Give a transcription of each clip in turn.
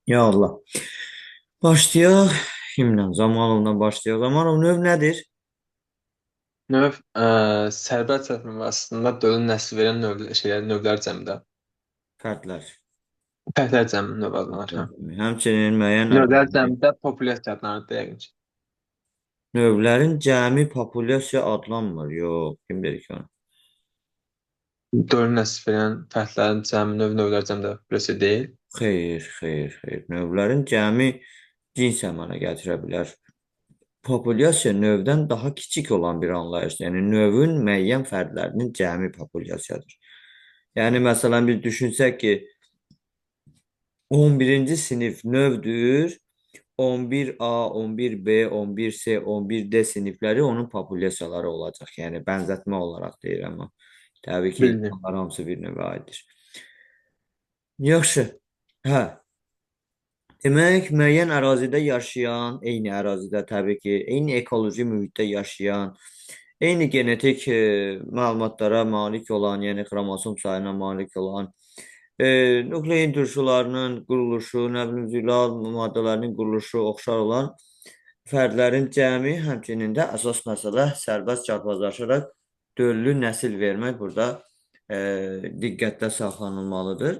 Ya Allah. Başlayaq. Kimdən? Zamanovdan başlayaq. Zamanov növ nədir? Növ sərbəst tərəfinin aslında dölün nəsil verən növlər cəmidir. Fərdlər. Fərqlər cəmi növ adlanır. Hə. Həmçinin müəyyən Növlər ərazide cəmidə populyasiya adlanır yəqin ki. növlərin cəmi populyasiya adlanmır. Yox, kim dedi ki onu? Dölün nəsil verən fərdlərin cəmi növlər cəmidə populyasiya deyil. Xeyr, xeyr, xeyr. Növlərin cəmi cins əmələ gətirə bilər. Populyasiya növdən daha kiçik olan bir anlayışdır. Yəni növün müəyyən fərdlərinin cəmi populyasiyadır. Yəni məsələn biz düşünsək ki, 11-ci sinif növdür. 11A, 11B, 11C, 11D sinifləri onun populyasiyaları olacaq. Yəni bənzətmə olaraq deyirəm amma təbii ki, Bildim. bunlar hamısı bir növə aiddir. Yaxşı. Hə, demək müəyyən ərazidə yaşayan, eyni ərazidə təbii ki, eyni ekoloji mühitdə yaşayan, eyni genetik məlumatlara malik olan, yəni xromosom sayına malik olan, nuklein turşularının quruluşu, nə bilim, zülal maddələrinin quruluşu oxşar olan fərdlərin cəmi, həmçinin də əsas məsələ sərbəst çarpazlaşaraq döllü nəsil vermək burada diqqətdə saxlanılmalıdır.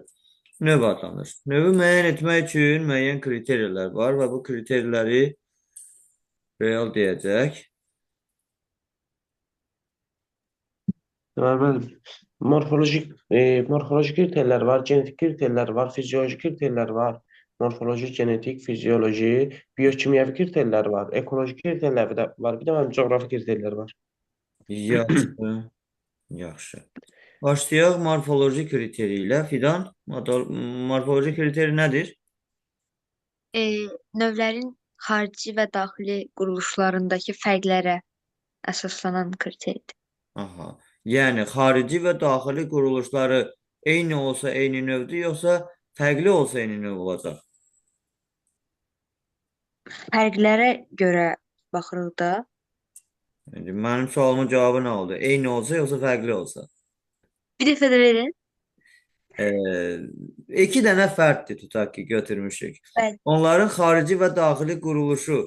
Növ adlanır. Növü müəyyən etmək üçün müəyyən kriteriyalar var və bu kriteriyaları real deyəcək. Bəli. Morfoloji kriterlər var, genetik kriterlər var, fizioloji kriterlər var. Morfoloji, genetik, fizioloji, biokimyəvi kriterlər var, ekoloji kriterlər də var. Bir də mənim coğrafi kriterlər var. Yaxşı, yaxşı. Başlayaq morfoloji kriteri ilə. Fidan, morfoloji kriteri nədir? e, növlərin xarici və daxili quruluşlarındakı fərqlərə əsaslanan kriteridir. Aha. Yəni xarici və daxili quruluşları eyni olsa eyni növdür, yoxsa fərqli olsa eyni növ olacaq? Fərqlərə görə baxırıq da. Yəni, mənim sualımın cavabı nə oldu? Eyni olsa, yoxsa fərqli olsa? Bir dəfə də verin. İki dənə fərddir tutaq ki, götürmüşük. Bəli. Onların xarici və daxili quruluşu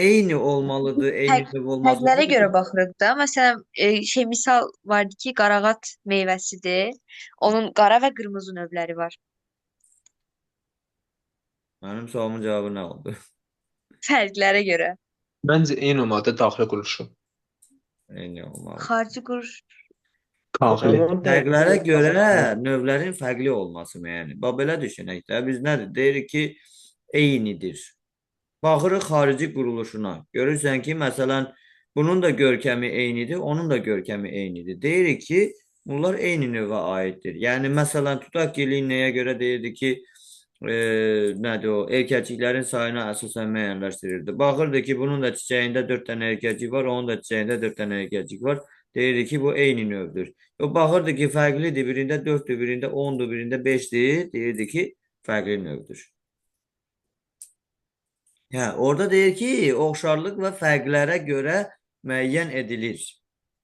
eyni olmalıdır, eyni növ Fərqlərə görə olmalıdır. baxırıq da. Məsələn, misal vardı ki, qarağat meyvəsidir. Onun qara və qırmızı növləri var. Mənim sualımın cavabı nə oldu? Fərqlərə görə. Məncə eyni olmalıdır daxili quruluşu. Eyni olmalı. Xarici quruş Daxili. Fərqlərə görə növlərin fərqli olması müəyyən. Bax belə düşünək də. Biz nədir? Deyirik ki, eynidir. Baxırıq xarici quruluşuna. Görürsən ki, məsələn, bunun da görkəmi eynidir, onun da görkəmi eynidir. Deyirik ki, bunlar eyni növə aiddir. Yəni, məsələn, tutaq ki, Linnəyə görə deyirdi ki, nədir o, erkəkliklərin sayına əsasən müəyyənləşdirirdi. Baxırdı ki, bunun da çiçəyində 4 dənə erkəklik var, onun da çiçəyində 4 dənə erkəklik var. Deyirdi ki, bu eyni növdür. O baxırdı ki, fərqlidir, birində 4-dür, birində 10-dur, birində 5-dir. Deyirdi ki, fərqli növdür. Hə, orada deyir ki, oxşarlıq və fərqlərə görə müəyyən edilir.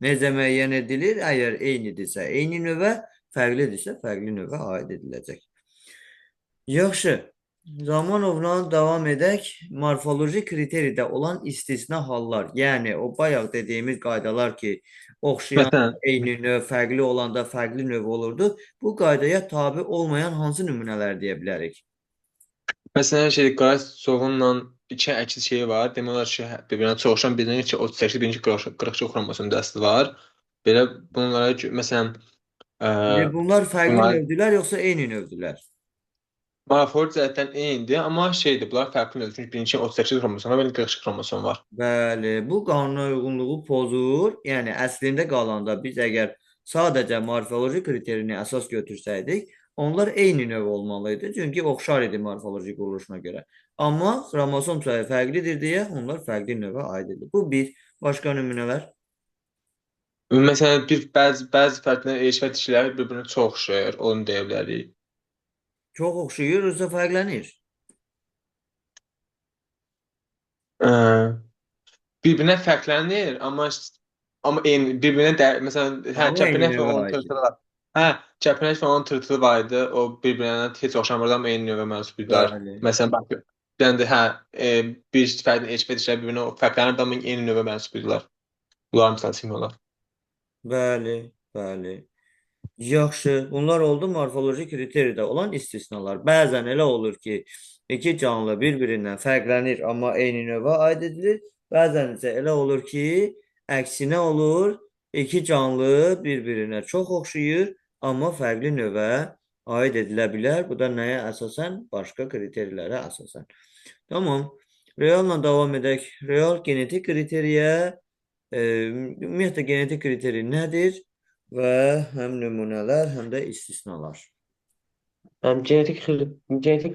Necə müəyyən edilir? Əgər eynidirsə, eyni növə, fərqlidirsə, fərqli növə aid ediləcək. Yaxşı, Zamanovla davam edək. Morfoloji kriteridə olan istisna hallar, yəni o bayaq dediyimiz qaydalar ki, oxşayan Məsələn, eyni növ, fərqli olanda fərqli növ olurdu. Bu qaydaya tabe olmayan hansı nümunələr deyə bilərik? qara soğunla iki əks şeyi var. Demək olar ki, bir-birinə çoxuşan birinin ki 38, birinci 42 xromosom dəsti var. Belə bunlara məsələn Bunlar fərqli bunlar növdülər, yoxsa eyni növdülər? morfoloji cəhətdən eynidir, amma bunlar fərqli növdür. Çünki birinci 38 xromosom var, birinin 42 xromosom var. Bəli, bu qanuna uyğunluğu pozur. Yəni əslində qalanda biz əgər sadəcə morfoloji kriterini əsas götürsəydik, onlar eyni növ olmalıydı. Çünki oxşar idi morfoloji quruluşuna görə. Amma xromosom sayı fərqlidir deyə onlar fərqli növə aid edilir. Bu bir. Başqa nümunələr? Məsələn, bəzi fərdlər erkək və dişilər bir-birinə çox oxşayır, onu deyə bilərik. Çox oxşayır, yoxsa fərqlənir? Ə, Bir-birinə fərqlənir, amma eyni bir-birinə məsələn, hə, Amma eyni kəpənək və növə onun aiddir. tırtılı var. Hə, kəpənək falan tırtılı var idi. O bir-birinə heç oxşamırdı, amma eyni növə mənsub idilər. Bəli. Məsələn, bax, bir dənə də hə, bir fərqli HP dişlər bir-birinə fərqlənirdi, amma eyni növə mənsub idilər. Bunlar misal çəkmək olar. Bəli, bəli. Yaxşı, bunlar oldu morfoloji kriteriyada olan istisnalar. Bəzən elə olur ki, iki canlı bir-birindən fərqlənir, amma eyni növə aid edilir. Bəzən isə elə olur ki, əksinə olur, iki canlı bir-birinə çox oxşayır, amma fərqli növə aid edilə bilər. Bu da nəyə əsasən? Başqa kriterilərə əsasən. Tamam. Realla davam edək. Real genetik kriteriyə, ümumiyyətlə genetik kriteri nədir? Və həm nümunələr, həm də istisnalar. Genetik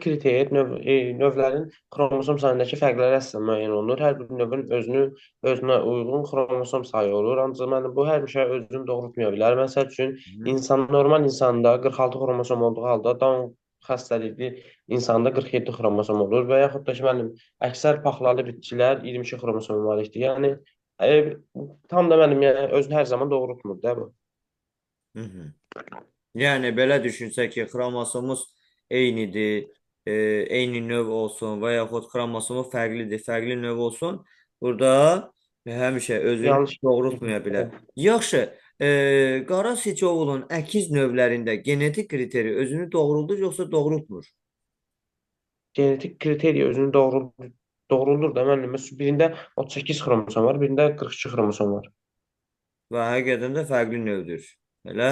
kriter növlərin xromosom sayındakı fərqləri əsasında müəyyən olunur. Hər bir növün özünə uyğun xromosom sayı olur. Ancaq bu həmişə özünü doğrultmaya bilər. Məsəl üçün, normal insanda 46 xromosom olduğu halda Down xəstəlikli insanda 47 xromosom olur və yaxud da ki, əksər paxlalı bitkilər 22 xromosom malikdir. Yəni, tam da yəni, özünü hər zaman doğrultmur da bu. Hı -hı. Yəni, belə düşünsək ki, xromosomumuz eynidir, eyni növ olsun və yaxud xromosomu fərqlidir, fərqli növ olsun. Burada həmişə özünü Yanlış. doğrultmaya bilər. Yaxşı, qara siçovulun əkiz növlərində genetik kriteri özünü doğruldur, yoxsa doğrultmur? Genetik kriteriya özünü doğruldur da müəllim. Birində 38 xromosom var, birində 42 xromosom var. Və həqiqətən də fərqli növdür. Elə?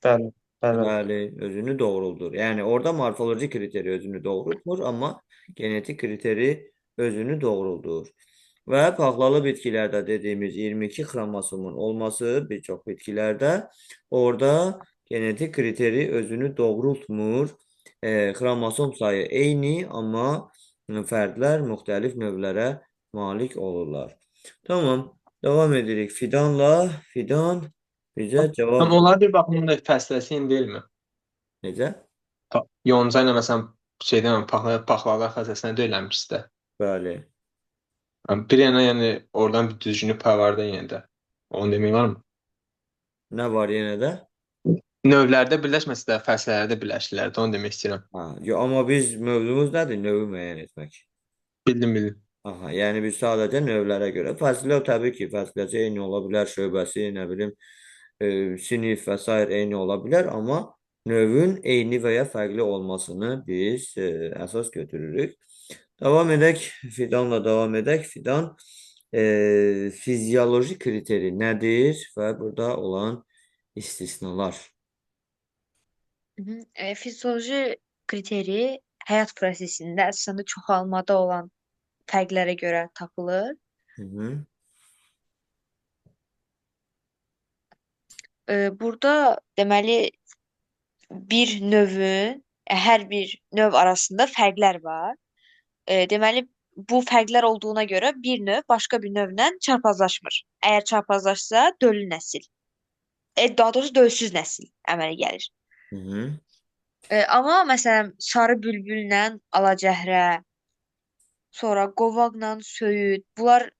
Bəli, bəli. Bəli, özünü doğruldur. Yəni orada morfoloji kriteri özünü doğrultmur, amma genetik kriteri özünü doğruldur. Və paxlalı bitkilərdə dediyimiz 22 xromosomun olması bir çox bitkilərdə orada genetik kriteri özünü doğrultmur. Xromosom sayı eyni, amma fərdlər müxtəlif növlərə malik olurlar. Tamam, devam edirik Fidanla. Fidan bizə cavab Amma onlar bir baxımdan da fəsləsi eyni deyilmi? necə? Yonca ilə məsələn şeydən paxlalar xəstəsinə deyiləm ikisi də. Bəli. Bir yana yəni oradan bir düzgünlük pay var da yenə də. Onu demək varmı? Nə var yenə də? Növlərdə birləşməsə də fəslələrdə birləşdilər. Onu demək istəyirəm. Amma biz mövzumuz nədir? Növü müəyyən etmək. Bildim. Aha, yəni biz sadəcə növlərə görə. Fəsilə təbii ki, fəsiləsi eyni ola bilər, şöbəsi, nə bilim, sinif və s. eyni ola bilər, amma növün eyni və ya fərqli olmasını biz əsas götürürük. Davam edək, Fidanla davam edək. Fidan fizioloji kriteri nədir və burada olan istisnalar. Fizioloji kriteri həyat prosesində əslində çoxalmada olan fərqlərə görə tapılır. Hı -hı. Burada deməli bir növün, hər bir növ arasında fərqlər var. Deməli bu fərqlər olduğuna görə bir növ başqa bir növlə çarpazlaşmır. Əgər çarpazlaşsa döllü nəsil. Daha doğrusu dölsüz nəsil əmələ gəlir. Hı -hı. Amma məsələn sarı bülbüllə alacəhrə, sonra qovaqla söyüd, bunlar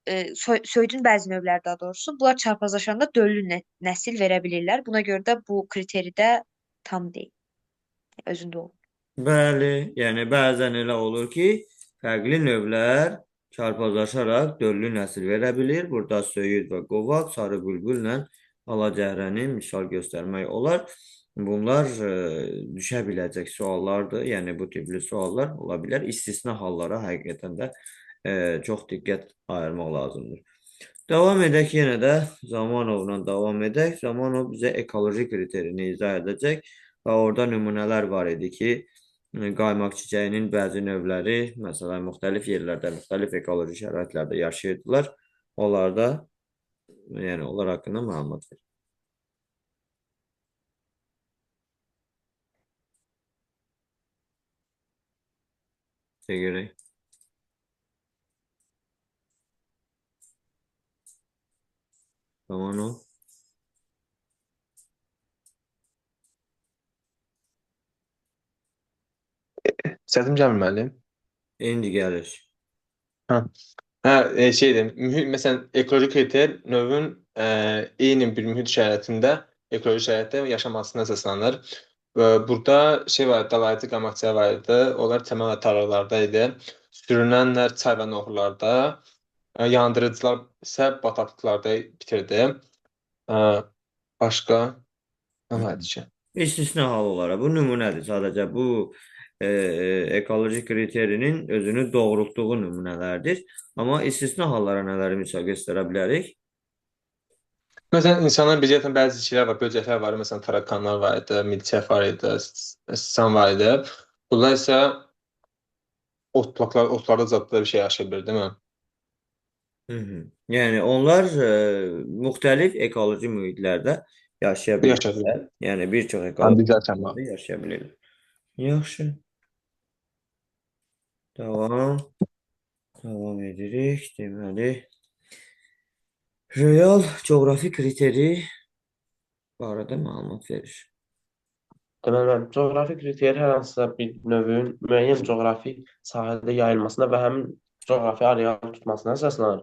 söyüdün bəzi növləri daha doğrusu, bunlar çarpazlaşanda döllü nəsil verə bilirlər. Buna görə də bu kriteridə tam deyil. Özündə olur. Bəli, yəni bəzən elə olur ki, fərqli növlər çarpazlaşaraq döllü nəsil verə bilir. Burada söyüd və qovaq, sarı bülbüllə alacəhrəni misal göstərmək olar. Bunlar düşə biləcək suallardır. Yəni bu tipli suallar ola bilər. İstisna hallara həqiqətən də çox diqqət ayırmaq lazımdır. Davam edək yenə də Zamanovla davam edək. Zamanov bizə ekoloji kriterini izah edəcək və orada nümunələr var idi ki, qaymaq çiçəyinin bəzi növləri, məsələn, müxtəlif yerlərdə, müxtəlif ekoloji şəraitlərdə yaşayırdılar. Onlarda, yəni onlar haqqında məlumat verir. Görək. Zamanov. Səsim gəlmir müəllim? İndi gəlir. Şeydir, məsələn, ekoloji kriter növün eyni bir mühit şəraitində ekoloji şəraitdə yaşamasına əsaslanır. Və burada şey var, dalayıcı qamakçılar var idi. Onlar təməl olaraq tarlalarda idi. Sürünənlər çay və noxurlarda, yandırıcılar isə bataqlıqlarda bitirdi. Ə, Başqa nə var idi ki? İstisna hal olaraq bu nümunədir. Sadəcə bu e, ekoloji kriterinin özünü doğrultduğu nümunələrdir. Amma istisna hallara nələri misal göstərə bilərik? Məsələn, insanların biziyyətən bəzi şeylər var, böcəklər var, məsələn, tarakanlar var idi, milçək var idi, siçan var idi. Bunlar isə otlarda zətdə bir şey yaşaya bilir, değil mi? Hı -hı. Yəni onlar müxtəlif ekoloji mühitlərdə yaşaya Yaşaya bilir. bilirlər. Yəni bir çox Həm ekoloji bizlərkən var. mühitlərdə yaşaya bilirlər. Yaxşı. Davam edirik. Deməli, real coğrafi kriteri barədə məlumat verir. Deməli, mən coğrafi kriter hər hansısa bir növün müəyyən coğrafi sahədə yayılmasına və həmin coğrafi areal tutmasına əsaslanır.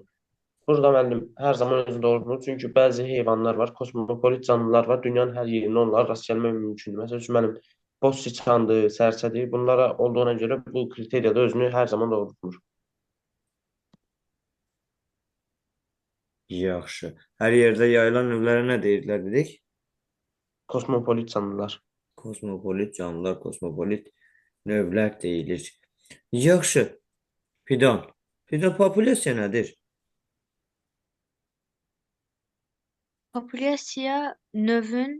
Burada müəllim hər zaman özünü doğrultmur. Çünki bəzi heyvanlar var, kosmopolit canlılar var. Dünyanın hər yerində onlara rast gəlmək mümkündür. Məsəl üçün mənim boz siçandır, sərçədir. Bunlara olduğuna görə bu kriteriyada özünü hər zaman doğrultmur. Yaxşı. Hər yerdə yayılan növlərə nə deyirlər dedik? Kosmopolit canlılar. Kosmopolit canlılar, kosmopolit növlər deyilir. Yaxşı. Fidan. Fidan populyasiya nədir? Populyasiya növün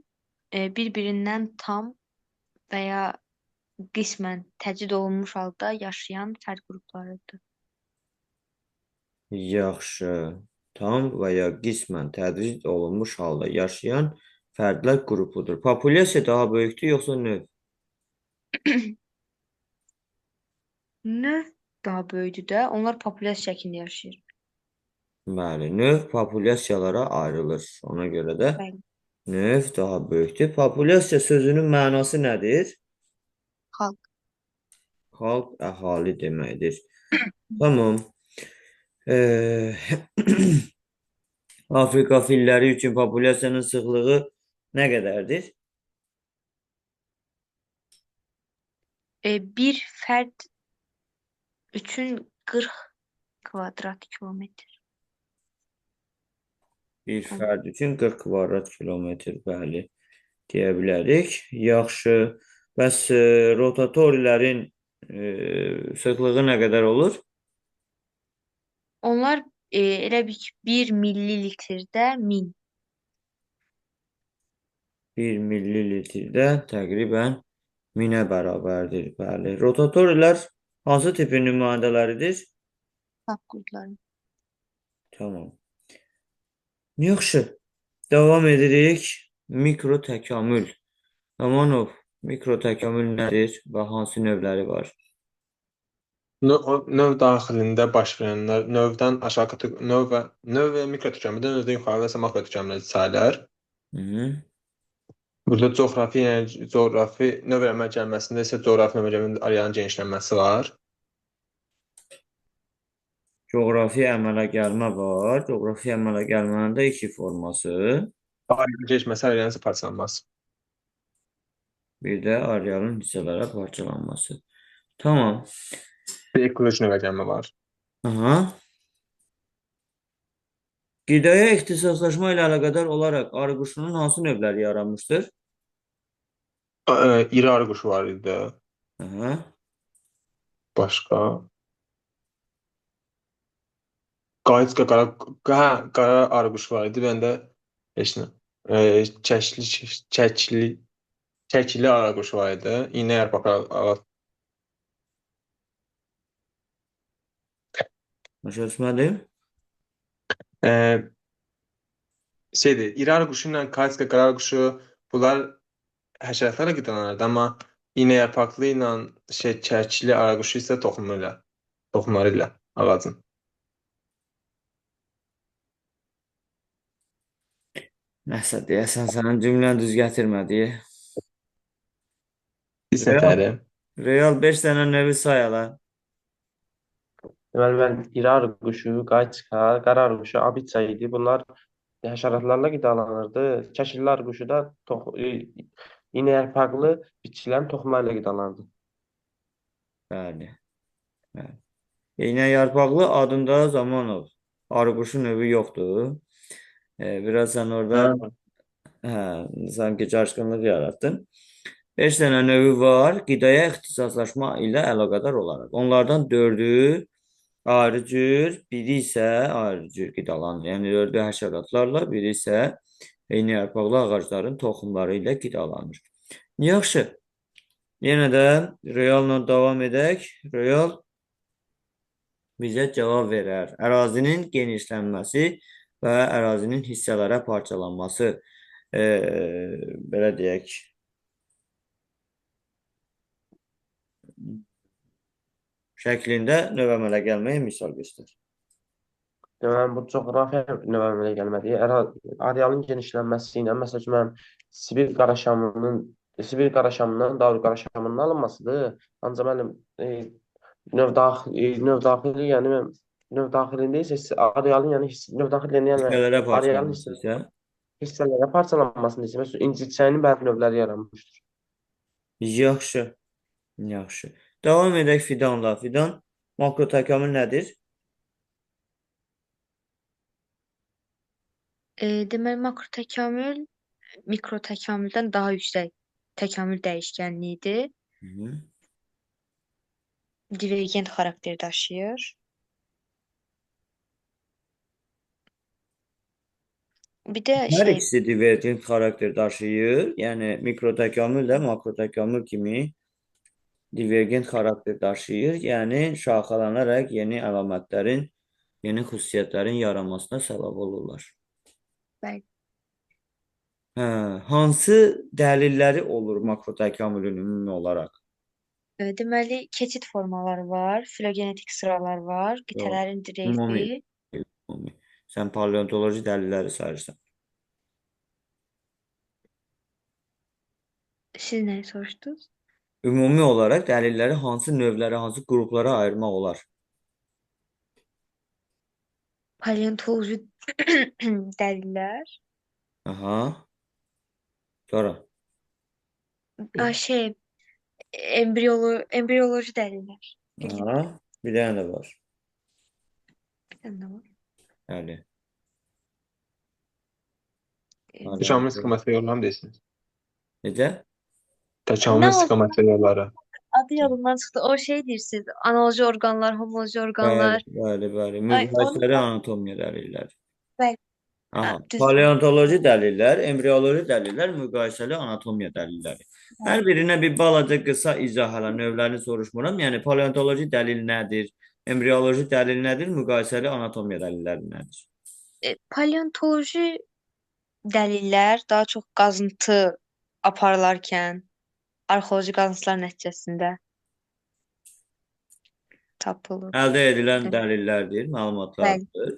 bir-birindən tam və ya qismən təcrid olunmuş halda yaşayan fərd qruplarıdır. Yaxşı. Tam və ya qismən tədric olunmuş halda yaşayan fərdlər qrupudur. Populyasiya daha böyükdür yoxsa növ? Növ daha böyükdür də, onlar populyasiya şəklində yaşayır. Bəli, növ populyasiyalara ayrılır. Ona görə də Bəli. növ daha böyükdür. Populyasiya sözünün mənası nədir? Xalq. Xalq, əhali deməkdir. Tamam. Afrika filləri üçün populyasiyanın sıxlığı nə qədərdir? Bir fərd üçün 40 kvadrat kilometr. Bir fərd üçün 40 kvadrat kilometr, bəli, deyə bilərik. Yaxşı. Bəs rotatorilərin sıxlığı nə qədər olur? Onlar elə bil ki 1 millilitrdə 1000. 1 millilitrdə təqribən 1000-ə bərabərdir. Bəli. Rotatorilər hansı tipin nümayəndələridir? Saf qurdları. Tamam. Yaxşı. Davam edirik. Mikro təkamül. Amanov, mikro təkamül nədir və hansı növləri var? Növ daxilində baş verənlər növdən aşağı növ və mikro təkamüldə növdən yuxarı isə makro təkamülə sayılır. Burada coğrafi növ əmələ gəlməsində isə coğrafi növ əmələ arealın genişlənməsi var. Coğrafi əmələ gəlmə var. Coğrafi əmələ gəlmənin də iki forması. Arealın genişləməsi, arealın isə parçalanması. Bir də arealın hissələrə parçalanması. Tamam. Bir ekoloji növə gəlmə var. Aha. Qidaya ixtisaslaşma ilə əlaqədar olaraq arıquşunun hansı növləri yaranmışdır? İri arı quşu var idi. Aha. Başqa. Qayıtqa qara arı quşu var idi. Bəndə heç nə. Çəkili arı quşu var idi. İynə yarpaqlar. Başa düşmədim? Şeydir, İri arı quşu ilə Qayıtqa qara arı quşu bunlar həşəratlarla qidalanırdı, amma iynə yarpaqlı ilə çəkili arı quşu isə toxumları ilə ağacın. Nəsə deyəsən sənin cümlən düz gətirmədi. Hissətləri. Real 5 dənə növü say ala. Deməli, mən iri arı quşu, qayçqa, qara arı quşu, abiça idi. Bunlar həşəratlarla qidalanırdı. Kəkillər quşu da iynəyarpaqlı bitkilərin toxumlarıyla qidalanırdı. Bəli. Bəli. İynəyarpaqlı adında Zamanov. Arıquşu növü yoxdur. Biraz sən orada sanki çaşqınlıq yarattın. 5 dənə növü var. Qidaya ixtisaslaşma ilə əlaqədar olaraq. Onlardan 4-ü ayrı cür, biri isə ayrı cür qidalanır. Yəni 4-ü həşəratlarla, biri isə eyni-yarpaqlı ağacların toxumları ilə qidalanır. Yaxşı. Yenə də realla davam edək. Real bizə cavab verər. Ərazinin genişlənməsi və ərazinin hissələrə parçalanması. Belə deyək. Şəklində növ əmələ gəlməyə misal göstər. Deməli, bu coğrafiya növ əmələ gəlmədi. Arealın genişlənməsi ilə, məsəl üçün, mənim Sibir qaraşamından Davud qaraşamından alınmasıdır. Ancaq mənim növ daxili, yəni növ daxilində isə arealın, yəni növ daxilində, yəni Hissələrə arealın parçalanması isə hissələrə parçalanmasını isə, məsələn, incirçəyinin bəzi növləri yaranmışdır. yaxşı. Yaxşı. Davam edək fidanla. Fidan makrotəkamül nədir? Deməli, makrotəkamül mikrotəkamüldən daha yüksək təkamül dəyişkənliyidir. Divergent xarakter daşıyır. Bir də Hər ikisi divergent xarakter daşıyır. Yəni mikrotəkamül də makrotəkamül kimi divergent xarakter daşıyır. Yəni şaxalanaraq yeni əlamətlərin, yeni xüsusiyyətlərin yaranmasına səbəb olurlar. Bəli. Hansı dəlilləri olur makrotəkamülün ümumi olaraq? Deməli, keçid formaları var, filogenetik sıralar var, qitələrin dreyfi. Ümumi. Sən paleontoloji dəlilləri sayırsan. Siz nəyi soruşdunuz? Ümumi olaraq dəlilləri hansı növlərə, hansı qruplara ayırmaq olar? Paleontoloji dəlillər. Aha. Sonra. Embriyoloji dəlillər. Aha. Bir dənə də var. Bir dənə də var. Bəli. Təkamül istiqamətli mı deyirsiniz? Necə? Təkamül istiqamətli yolları. Adı yadımdan çıxdı. O şey deyirsiniz, analoji orqanlar, homoloji orqanlar. Bəli. Müqayisəli anatomiya dəlilləri. Bəli. Aha. Düzdür. Paleontoloji dəlillər, embriyoloji dəlillər, müqayisəli anatomiya dəlilləri. Hər birinə bir balaca qısa izah hələ növlərini soruşmuram. Yəni paleontoloji dəlil nədir? Embriyoloji dəlil nədir? Müqayisəli anatomiya dəlilləri nədir? Paleontoloji dəlillər daha çox qazıntı aparılarkən arxeoloji qazıntılar nəticəsində tapılır. Əldə edilən dəlillərdir, məlumatlardır.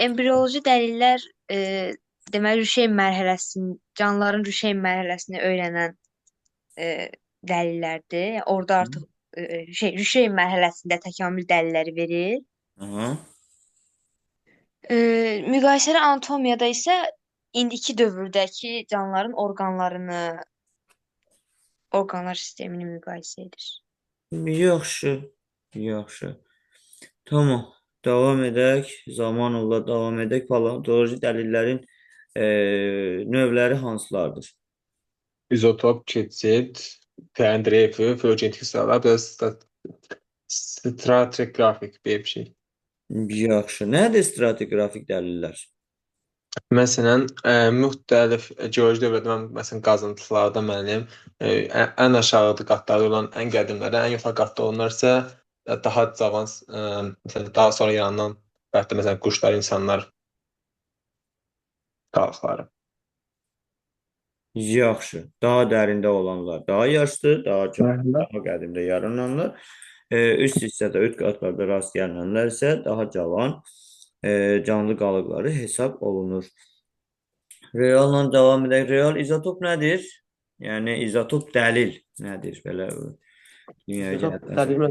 Embriyoloji dəlillər deməli canlıların rüşeyn mərhələsini öyrənən dəlillərdir. Yəni, orada artıq rüşeyn mərhələsində təkamül dəlilləri verir. Aha. Müqayisəli anatomiyada isə indiki dövrdəki canlıların orqanlar sistemini müqayisə edir. Yaxşı. Tamam. Davam edək. Zamanla davam edək. Paleontoloji dəlillərin növləri hansılardır? İzotop, keçid, təyin dreyfi, filogenetik sıralar, biraz stratigrafik bir şey. Yaxşı. Nədir stratigrafik dəlillər? Məsələn, müxtəlif geoloji dövrdə məsələn qazıntılarda mənim ən aşağıda qatlarda olan ən qədimlərə, ən yuxarı qatda olanlarsa daha cavan, məsələn daha sonra yaranan hətta məsələn quşlar, insanlar qalıqları. Yaxşı. Daha dərində olanlar daha yaşlı, daha qədimdə yarananlar. Üst hissədə, üst qatlarda rast gəlinənlər isə daha cavan canlı qalıqları hesab olunur. Realla davam edək. Real izotop nədir? Yəni izotop dəlil nədir? Belə İzotop dəlil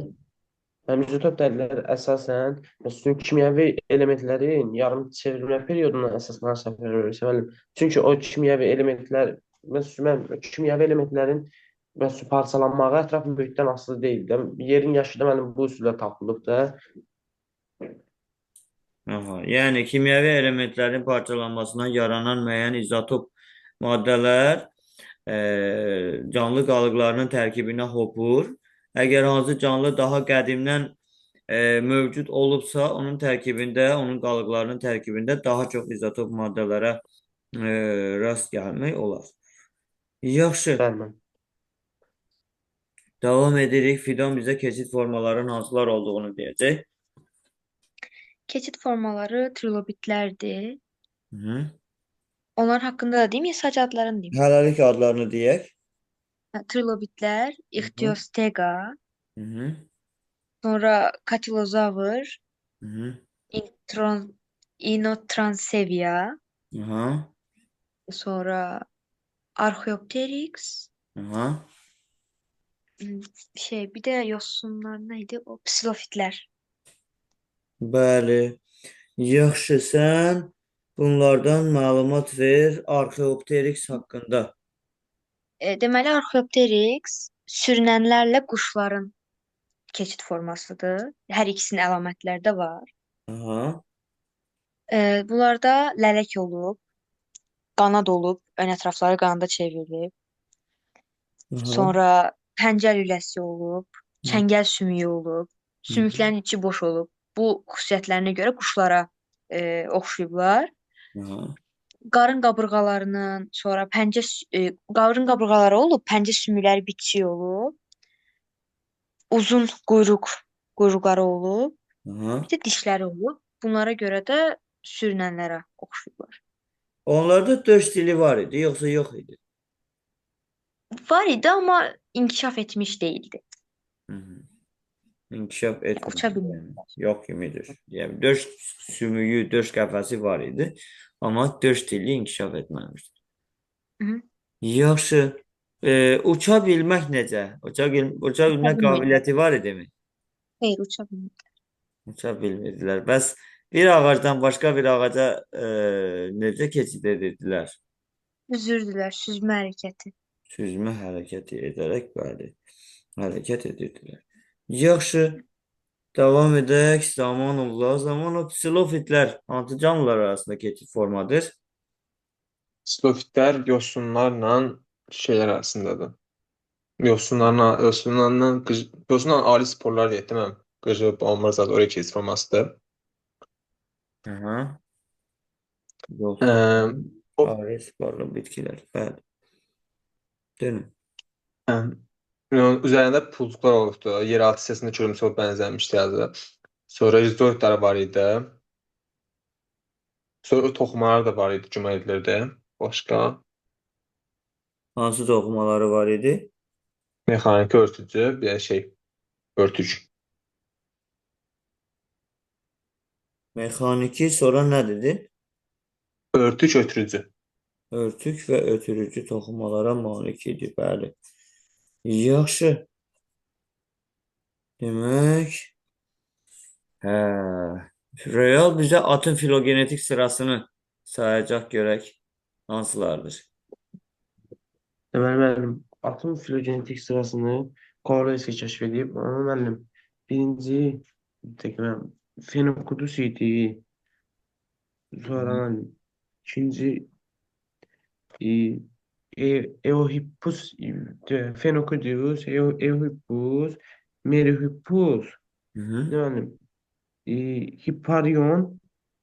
İzotop dəlillər əsasən suyun kimyəvi elementlərin yarım çevrilmə perioduna əsasən səfər verirsə, müəllim. Çünki o kimyəvi elementlər, mən kimyəvi elementlərin su parçalanmağı ətraf mühitdən asılı deyil də. Yerin yaşı da müəllim bu üsulla tapılıb da. Aha, yəni kimyəvi elementlərin parçalanmasından yaranan müəyyən izotop maddələr canlı qalıqlarının tərkibinə hopur. Əgər hansı canlı daha qədimdən mövcud olubsa, onun tərkibində, onun qalıqlarının tərkibində daha çox izotop maddələrə rast gəlmək olar. Yaxşı, Bəli, müəllim. davam edirik. Fidan bizə keçid formaların hansılar olduğunu deyəcək. Keçid formaları trilobitlərdir. Hı. Onlar haqqında da deyim, ya sadəcə adlarını deyim. Hələlik adlarını deyək. Trilobitlər, İxtiostega, Hı -hı. sonra Katilozavr, Hı -hı. Inotransevia, Aha. sonra Archaeopteryx, Aha. bir de yosunlar neydi? O psilofitlər. Bəli. Yaxşı, sən bunlardan məlumat ver Arxeopteryx haqqında. Deməli, Archaeopteryx sürünənlərlə quşların keçid formasıdır. Hər ikisinin əlamətləri də var. Aha. Bunlarda lələk olub, qanad olub, ön ətrafları qanada çevrilib. Aha. Sonra pəncə lüləsi olub, çəngəl sümüyü olub, sümüklərin içi boş olub. Bu xüsusiyyətlərinə görə quşlara oxşayıblar. Aha. Qarın qabırğalarının, sonra qarın qabırğaları olub, pəncə sümükləri bitişik olub, uzun quyruqları olub, Aha. bir də dişləri olub. Bunlara görə də sürünənlərə oxşayıblar. Onlarda döş dili var idi, yoxsa yox idi? Var idi, amma inkişaf etmiş değildi. Hı -hı. İnkişaf Uça etmedi. bilmədilər. Yox kimidir. Yəni döş sümüyü, döş qəfəsi var idi, amma döş dili inkişaf etməmişdi. Hı -hı. Yaxşı. Uça bilmək necə? Uça bilmək bilmədilər. qabiliyyəti var idimi? Xeyr, uça bilmədilər. Uça bilmirdilər. Bəs bir ağacdan başqa bir ağaca necə keçid edirdilər? Üzürdülər, süzmə hərəkəti. Süzmə hərəkəti edərək, bəli, hərəkət edirdilər. Yaxşı, davam edək. Zamanov psilofitlər hansı canlılar arasında keçid formadır? Psilofitlər yosunlarla şeylər arasındadır. Yosunlarla ali sporlar deyək, deməm. Qıcı, bombar zad oraya keçid formasıdır. Aha. Ee, o Ares sporlu bitkilər. Bəli. Dönün. üzərində pultlar olubdu. Yeraltı hissəsində çürümsü olub bənzənmişdi yazı. Sonra izoidlər var idi. Sonra toxumalar da var idi, cümə edilirdi. Başqa Hansı toxumaları var idi? mexaniki örtücü, bir də örtücü. Mexaniki, sonra nə dedin? Örtük, ötürücü. Örtük və ötürücü toxumalara malik idi. Bəli. Yaxşı. Demək, real bizə atın filogenetik sırasını sayacaq görək hansılardır? Deməli, müəllim, atom filogenetik sırasını Kovalevski kəşf edib. Amma müəllim, birinci Fenokudus idi. Sonra müəllim, ikinci Eohippus, Fenokudus, Eohippus, Merihippus, Hı -hı. ne müəllim, Hipparion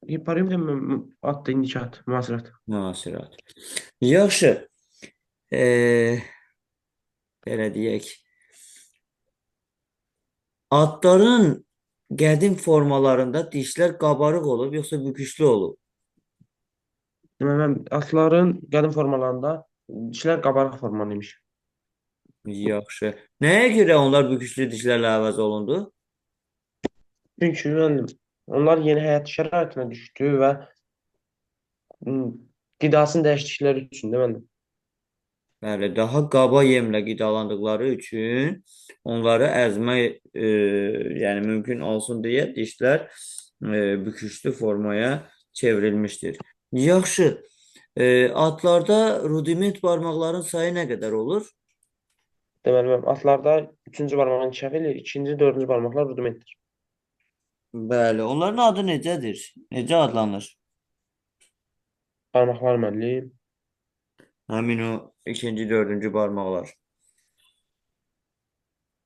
da adda indiki ad, müasir ad. Müasir. Yaxşı. Belə deyək. Atların qədim formalarında dişlər qabarıq olub, yoxsa büküşlü olub? Deməli, atların qədim formalarında dişlər qabarıq formalıymış. Yaxşı. Nəyə görə onlar büküşlü dişlərlə əvəz olundu? Çünki müəllim, onlar yeni həyat şəraitinə düşdü və qidasını dəyişdikləri üçün də müəllim. Bəli, daha qaba yemlə qidalandıqları üçün onları əzmə yəni mümkün olsun deyə dişlər büküşlü formaya çevrilmişdir. Yaxşı. Atlarda rudiment barmaqların sayı nə qədər olur? Deməli, mənim atlarda üçüncü barmağın inkişaf edir, ikinci, dördüncü barmaqlar rudimentdir. Bəli, onların adı necədir? Necə adlanır? Barmaqlar müəllim. Həmin o ikinci, dördüncü barmaqlar.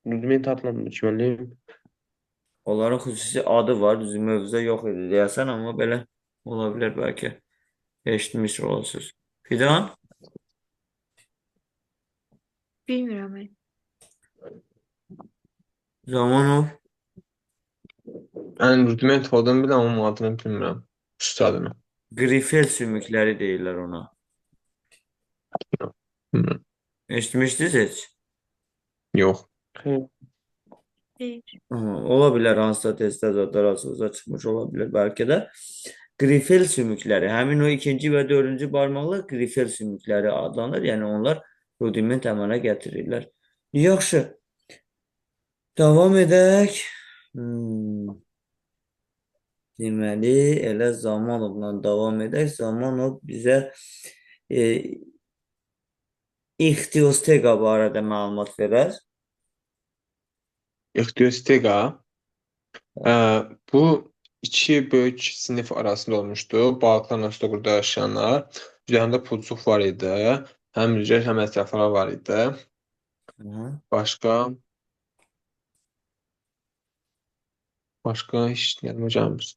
Rudiment adlanır ki, müəllim. Onların xüsusi adı var. Düzü mövzuda yox idi deyəsən, amma belə ola bilər bəlkə. Eşitmiş olasınız. Fidan? Bilmirəm mən. Zamanov? Mən rudiment olduğunu bilirəm, amma adını bilmirəm. Üst adını. Grifel sümükləri deyirlər ona. Bilmirəm. Eşitmişdiniz heç? Yox. Xeyr. Xeyr. Ola bilər hansısa testdə zadlar açılsa çıxmış ola bilər bəlkə də. Grifel sümükləri, həmin o ikinci və dördüncü barmaqlar grifel sümükləri adlanır. Yəni onlar rudiment əmələ gətirirlər. Yaxşı. Davam edək. Deməli, elə Zamanovla davam edək. Zamanov bizə ixtiostega barədə məlumat verər. İxtiostega bu iki böyük sinif arasında olmuşdu. Balıqların osteoqurda yaşayanlar. Üzərində pulcuq var idi. Həm hücre, həm ətrafları var idi. Başqa heç nəyə gəlmir.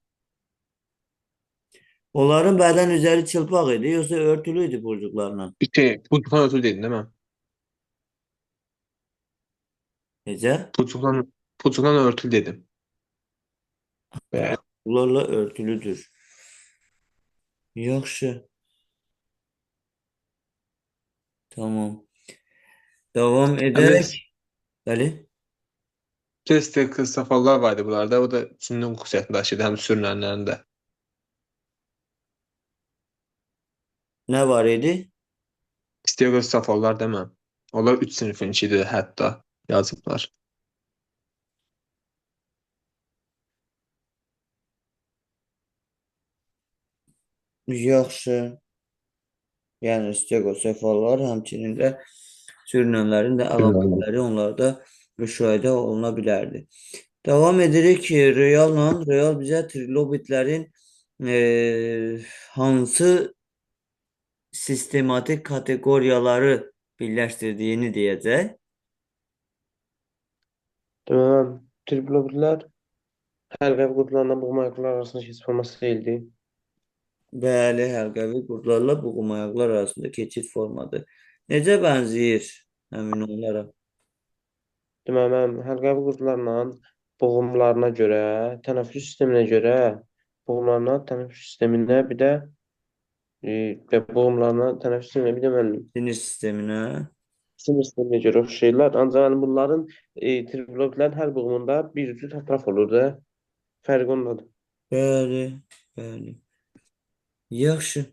Onların bədən üzəri çılpaq idi, yoxsa örtülü idi pulcuqlarla? Bir şey, pulcuqdan ötürü dedin, değil mi? Necə? Pulcuqdan örtülü dedim. Bunlarla örtülüdür. Yaxşı. Tamam. Davam edək. Bəli. Testekl safallar vardı bunlarda. O da üçünün xüsusiyyətini daşıydı, həm sürünənlərin də. Nə var idi? Testekl safallar demə. Onlar üç sinifin içidir hətta yazıblar. Yaxşı. Yəni stegosefallar, həmçinin də sürünənlərin də əlamətləri onlarda müşahidə oluna bilərdi. Davam edirik ki, realla. Real bizə trilobitlərin hansı sistematik kateqoriyaları birləşdirdiyini deyəcək. Deməli, triplobitlər həlqəvi qurtlarla buğumayaqlar arasında keçid forması deyildi. Bəli, həlqəvi qurdlarla buğumayaqlar arasında keçid formadır. Necə bənzəyir həmin onlara? Deməli, mənim həlqəvi qurdlarla boğumlarına görə, tənəffüs sisteminə görə, boğumlarına, tənəffüs sisteminə, bir də boğumlarına, tənəffüs sisteminə, bir də mənim Sinir sisteminə. sinir sisteminə görə oxşayırlar. Ancaq yəni bunların triplobitlərin hər boğumunda bir cüt ətraf olur da. Fərqi ondadır. Bəli, bəli. Yaxşı.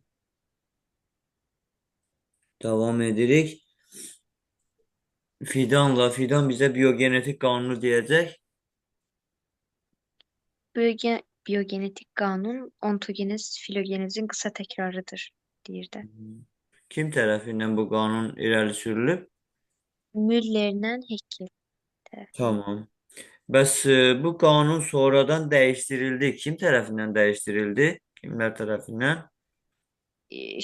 Davam edirik. Fidanla. Fidan bizə biogenetik qanunu deyəcək. Biyogenetik qanun ontogenez filogenezin qısa təkrarıdır deyir də. Kim tərəfindən bu qanun irəli sürülüb? Müllerlə Haeckel tərəfindən. Tamam. Bəs bu qanun sonradan dəyişdirildi. Kim tərəfindən dəyişdirildi? Kimlər tərəfindən?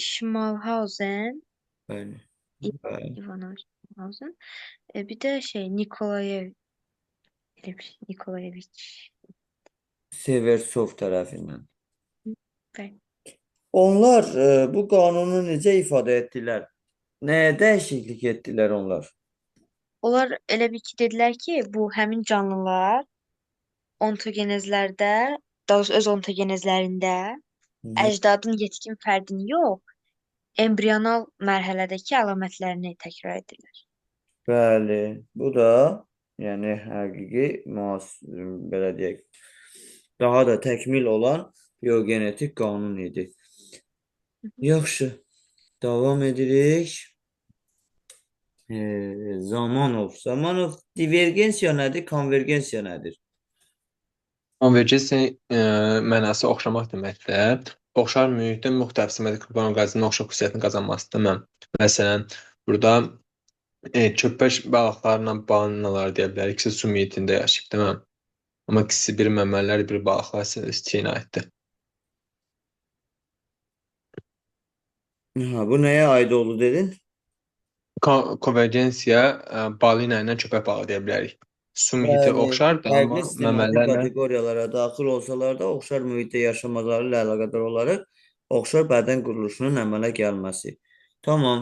Schmalhausen, Bəli. İvanov Schmalhausen. Bir də Nikolayeviç. Seversov tərəfindən. Bəli. Onlar bu qanunu necə ifadə etdilər? Nəyə dəyişiklik etdilər onlar? Onlar elə bir ki dedilər ki, bu həmin canlılar ontogenezlərdə, daha doğrusu öz ontogenezlərində əcdadın yetkin fərdini yox, embrional mərhələdəki əlamətlərini təkrar edirlər. Bəli, bu da yəni həqiqi belə deyək, daha da təkmil olan biogenetik qanun idi. Yaxşı, davam edirik. Zamanov. Zamanov divergensiya nədir? Konvergensiya nədir? Konvergensiya mənası oxşamaq deməkdir. Oxşar mühitdə müxtəlif simmetrik orqanizmin oxşar xüsusiyyətini qazanması deməm. Məsələn, burada köpək balıqlarla balinalar deyə bilərik. İkisi su mühitində yaşayıb deməm. Amma ikisi biri məməlilər, biri balıqlar cinayətdir aiddir. Ha, bu nəyə aid oldu dedin? Konvergensiya balina ilə köpək balığı deyə bilərik. Su mühiti Bəli, oxşardır, amma fərqli sistematik məməllərlə kateqoriyalara daxil olsalar da oxşar mühitdə yaşamaları ilə əlaqədar olaraq oxşar bədən quruluşunun əmələ gəlməsi. Tamam,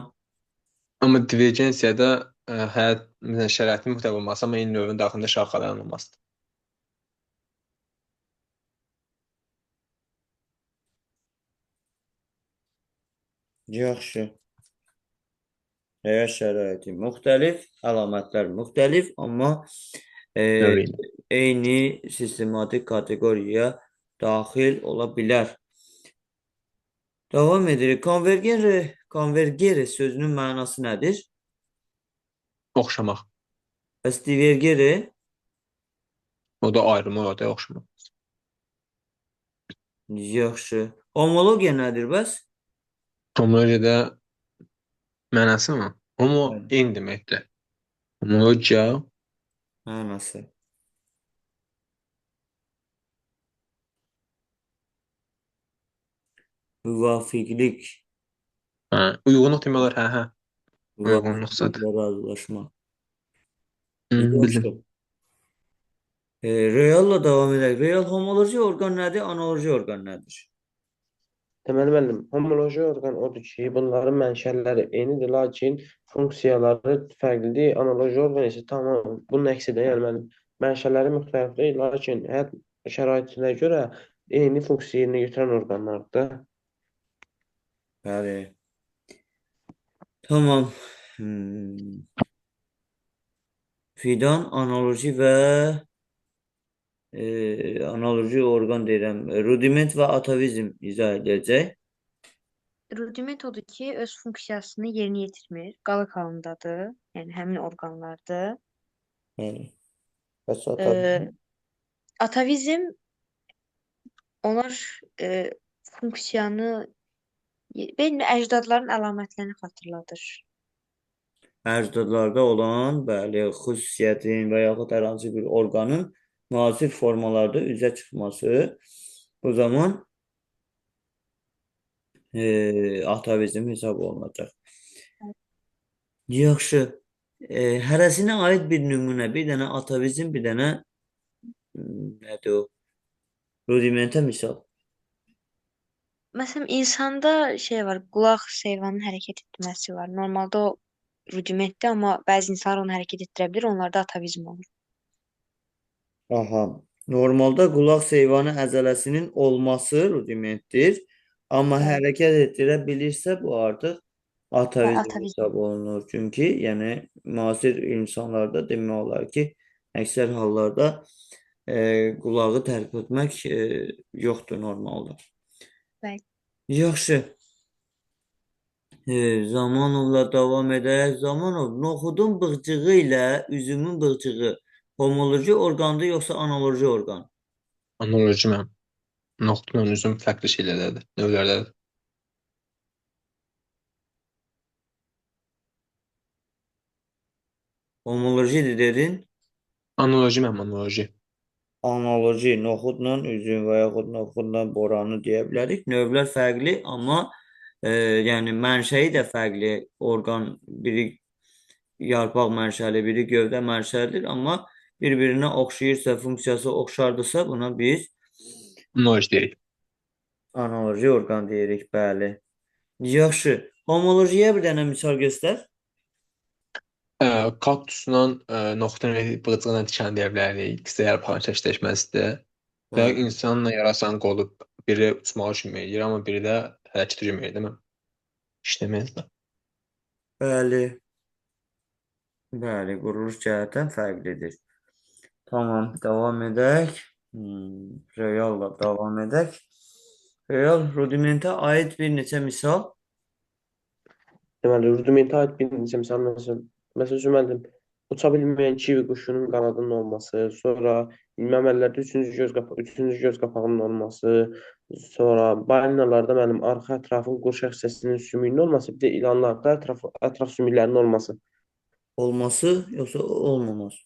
amma divergensiyada həyat məsələn, şəraitin müxtəlif olması, amma eyni növün daxilində şaxaların olmasıdır. yaxşı. Həyat şəraiti müxtəlif, əlamətlər müxtəlif, amma Növü ilə. eyni sistematik kateqoriyaya daxil ola bilər. Davam edirik. Konvergere sözünün mənası nədir? Oxşamaq. Bəs divergere? O da ayrımı orada oxşamaq. Yaxşı. Homologiya nədir bəs? Homologiyada mənası mı? Homo Bəli. eyni deməkdir. Homologiya Mənası. Müvafiqlik. uyğunluq demək olar, hə. Uyğunluqsadır. Müvafiqliklə razılaşma. Bildim. Yaxşı. Realla davam edək. Real homoloji orqan nədir? Analoji orqan nədir? Deməli, müəllim, homoloji orqan odur ki, bunların mənşələri eynidir, lakin funksiyaları fərqlidir. Analoji orqan isə tamam bunun əksidir. Yəni müəllim, mənşələri müxtəlifdir, lakin həyat şəraitinə görə eyni funksiya yerinə yetirən orqanlardır. Bəli. Tamam. Fidan analoji və analoji orqan deyirəm. Rudiment və atavizm izah edəcək. Rudiment odur ki, öz funksiyasını yerinə yetirmir, qalıq halındadır. Yəni həmin orqanlardır. Bəli. Bəs Ee, atavizm? Atavizm onlar funksiyanı beyin əcdadların əlamətlərini xatırladır. Əcdadlarda olan, bəli, xüsusiyyətin və yaxud hər hansı bir orqanın müasir formalarda üzə çıxması bu zaman atavizm hesab olunacaq. Yaxşı. Hərəsinə aid bir nümunə, bir dənə atavizm, bir dənə nədir o? Rudimentə misal. Məsələn, insanda şey var, qulaq heyvanın hərəkət etməsi var. Normalda o rudimentdir, amma bəzi insanlar onu hərəkət etdirə bilir, onlarda atavizm olur. Aha. Normalda qulaq heyvanı əzələsinin olması rudimentdir. Amma Bəli. hərəkət etdirə bilirsə bu artıq atavizm Atavizm. hesab olunur. Çünki yəni müasir insanlarda demək olar ki, əksər hallarda qulağı tərpətmək yoxdur normalda. Bəli. Yaxşı. Zamanovla davam edək. Zamanov, noxudun bığcığı ilə üzümün bığcığı homoloji orqandır yoxsa analoji orqan? Analoji mən. Noxudla üzüm fərqli şeylərdədir, növlərdədir. Homolojidir dedin. Analoji mən, analoji. Analoji noxudla üzüm və yaxud noxudla boranı deyə bilərik. Növlər fərqli, amma yəni mənşəyi də fərqli. Orqan biri yarpaq mənşəli, biri gövdə mənşəlidir, amma bir-birinə oxşayırsa, funksiyası oxşardırsa buna biz Analoji deyirik. analoji orqan deyirik, bəli. Yaxşı. Homolojiyə bir dənə misal göstər. Kaktusla noxudun bığcığına tikan deyə bilərik. İkisi də yarpağın çəşidləşməsidir. Və Bəli. insanla yarasan qolu biri uçmağa kömək edir, amma biri də hərəkət etməyə, değil mi? İşləməz də. Bəli. Bəli, quruluş cəhətdən fərqlidir. Tamam, davam edək. Realla davam edək. Real rudimentə aid bir neçə misal. Deməli, rudimentə aid bir neçə misal, məsələn, Məsəl üçün müəllim, uça bilməyən kivi quşunun qanadının olması, sonra məməlilərdə üçüncü göz qapağının olması, sonra balinalarda mənim arxa ətrafın qurşaq hissəsinin sümüyünün olması, bir də ilanlarda ətraf sümüklərinin olması. Olması yoxsa olmaması?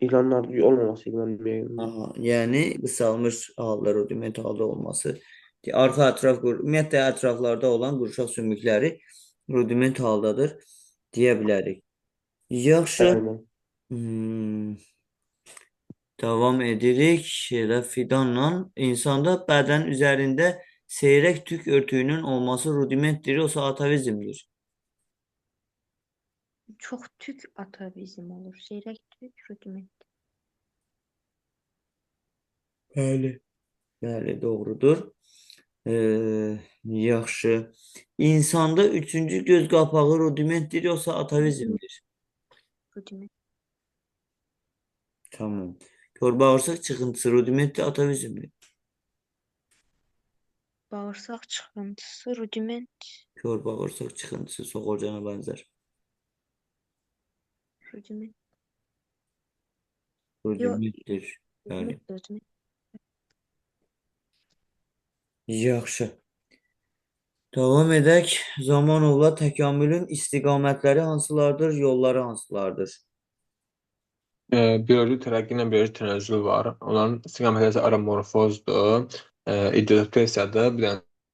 İlanlarda olmaması idi mənim müəyyən. Aha, yəni qısalmış halda rudiment halda olması. Arxa ətraf, ümumiyyətlə ətraflarda olan qurşaq sümükləri rudiment haldadır deyə bilərik. Yaxşı. Bəli, müəllim. Hmm, Davam edirik. Elə fidanla. İnsanda bədən üzərində seyrək tük örtüyünün olması rudimentdir, yoxsa atavizmdir? Çox tük atavizm olur. Seyrək tük rudiment. Bəli. Bəli, doğrudur. Yaxşı. İnsanda üçüncü göz qapağı rudimentdir, yoxsa atavizmdir? Rudiment. Tamam. Kor-bağırsaq çıxıntısı rudimentdir, atavizmdir. Bağırsaq çıxıntısı rudiment. Kor-bağırsaq çıxıntısı soğulcana bənzər. Rudiment. Rudimentdir. Bəli. Rudiment. Rudiment. Yaxşı. Davam edək. Zamanovla təkamülün istiqamətləri hansılardır, yolları hansılardır? Biyoloji tərəqqi ilə biyoloji tənəzzül var. Onların istiqamətləri aramorfozdur, idiopatiyasıdır, bir dənə